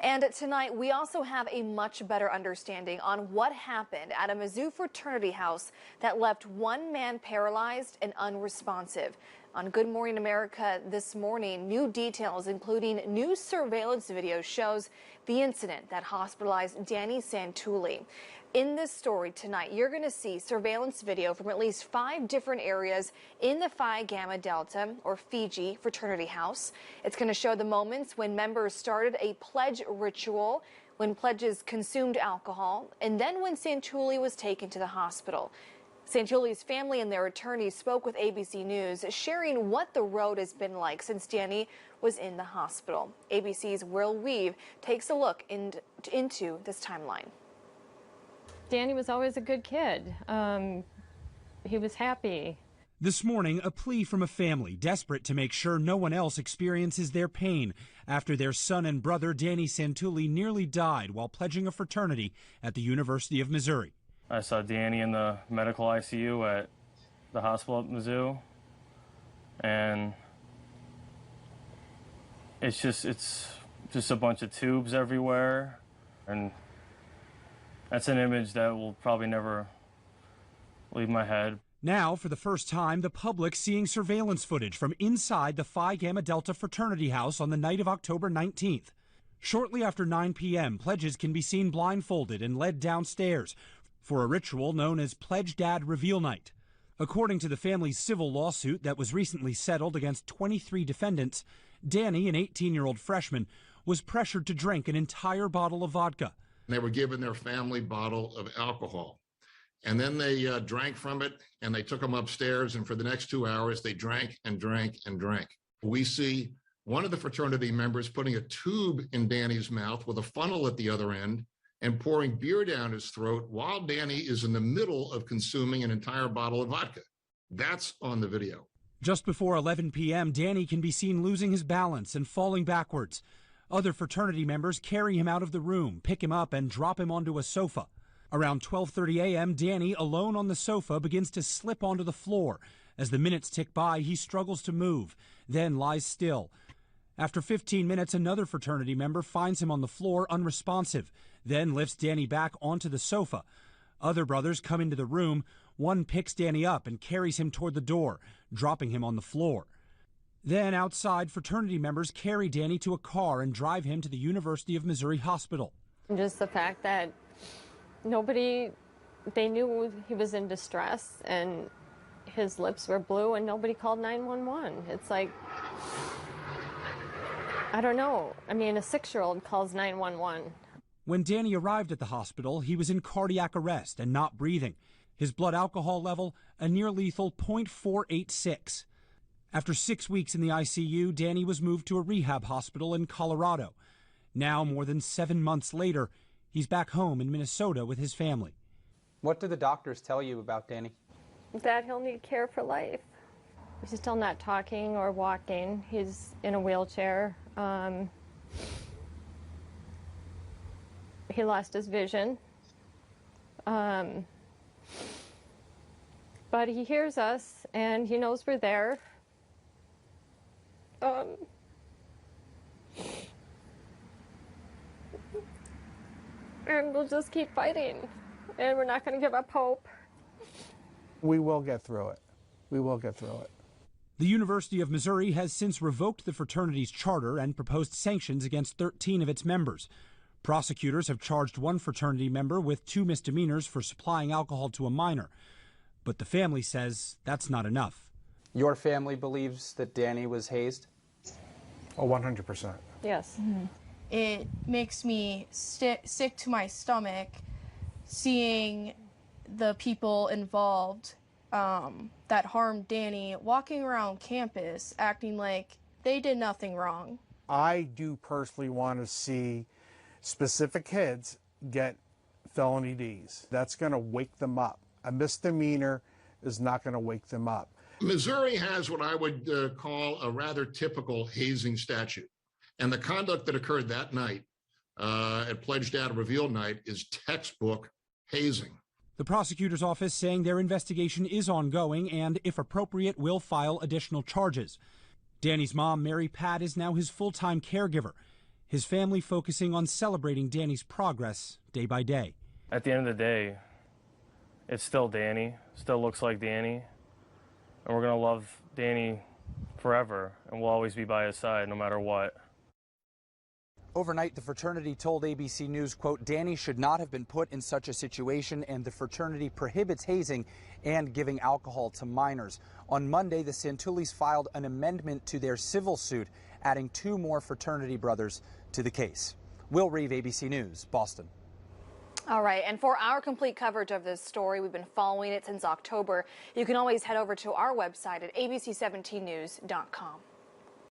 And tonight, we also have a much better understanding on what happened at a Mizzou fraternity house that left one man paralyzed and unresponsive. On Good Morning America this morning, new details, including new surveillance video, shows the incident that hospitalized Danny Santulli. In this story tonight, you're going to see surveillance video from at least 5 different areas in the Phi Gamma Delta, or Fiji, fraternity house. It's going to show the moments when members started a pledge ritual, when pledges consumed alcohol, and then when Santulli was taken to the hospital. Santulli's family and their attorneys spoke with ABC News, sharing what the road has been like since Danny was in the hospital. ABC's Will Weave takes a look into this timeline. Danny was always a good kid. He was happy. This morning, a plea from a family desperate to make sure no one else experiences their pain after their son and brother, Danny Santulli, nearly died while pledging a fraternity at the University of Missouri. I saw Danny in the medical ICU at the hospital at Mizzou, and it's just a bunch of tubes everywhere, and that's an image that will probably never leave my head. Now, for the first time, the public seeing surveillance footage from inside the Phi Gamma Delta fraternity house on the night of October 19th. Shortly after 9 p.m., pledges can be seen blindfolded and led downstairs for a ritual known as Pledge Dad Reveal Night. According to the family's civil lawsuit that was recently settled against 23 defendants, Danny, an 18-year-old freshman, was pressured to drink an entire bottle of vodka. They were given their family bottle of alcohol. And then they drank from it, and they took them upstairs, and for the next 2 hours, they drank and drank and drank. We see one of the fraternity members putting a tube in Danny's mouth with a funnel at the other end and pouring beer down his throat while Danny is in the middle of consuming an entire bottle of vodka. That's on the video. Just before 11 p.m., Danny can be seen losing his balance and falling backwards. Other fraternity members carry him out of the room, pick him up, and drop him onto a sofa. Around 12:30 a.m., Danny, alone on the sofa, begins to slip onto the floor. As the minutes tick by, he struggles to move, then lies still. After 15 minutes, another fraternity member finds him on the floor, unresponsive, then lifts Danny back onto the sofa. Other brothers come into the room. One picks Danny up and carries him toward the door, dropping him on the floor. Then outside, fraternity members carry Danny to a car and drive him to the University of Missouri Hospital. Just the fact that they knew he was in distress and his lips were blue and nobody called 911. It's like, I don't know. I mean, a 6-year-old calls 911. When Danny arrived at the hospital, he was in cardiac arrest and not breathing. His blood alcohol level, a near-lethal .486. After 6 weeks in the ICU, Danny was moved to a rehab hospital in Colorado. Now, more than 7 months later, he's back home in Minnesota with his family. What did the doctors tell you about Danny? That he'll need care for life. He's still not talking or walking. He's in a wheelchair. He lost his vision. But he hears us and he knows we're there. And we'll just keep fighting, and we're not going to give up hope. We will get through it. We will get through it. The University of Missouri has since revoked the fraternity's charter and proposed sanctions against 13 of its members. Prosecutors have charged one fraternity member with 2 misdemeanors for supplying alcohol to a minor. But the family says that's not enough. Your family believes that Danny was hazed? Oh, 100%. Yes. Mm-hmm. It makes me sick to my stomach seeing the people involved that harmed Danny walking around campus acting like they did nothing wrong. I do personally want to see specific kids get felony Ds. That's going to wake them up. A misdemeanor is not going to wake them up. Missouri has what I would call a rather typical hazing statute. And the conduct that occurred that night at Pledge Dad Reveal Night is textbook hazing. The prosecutor's office saying their investigation is ongoing and, if appropriate, will file additional charges. Danny's mom, Mary Pat, is now his full-time caregiver. his family focusing on celebrating Danny's progress day by day. At the end of the day, it's still Danny, still looks like Danny, and we're going to love Danny forever, and we'll always be by his side no matter what. Overnight, the fraternity told ABC News, quote, Danny should not have been put in such a situation, and the fraternity prohibits hazing and giving alcohol to minors. On Monday, the Santullis filed an amendment to their civil suit, adding 2 more fraternity brothers to the case. Will Reeve, ABC News, Boston. All right, and for our complete coverage of this story, we've been following it since October. You can always head over to our website at abc17news.com.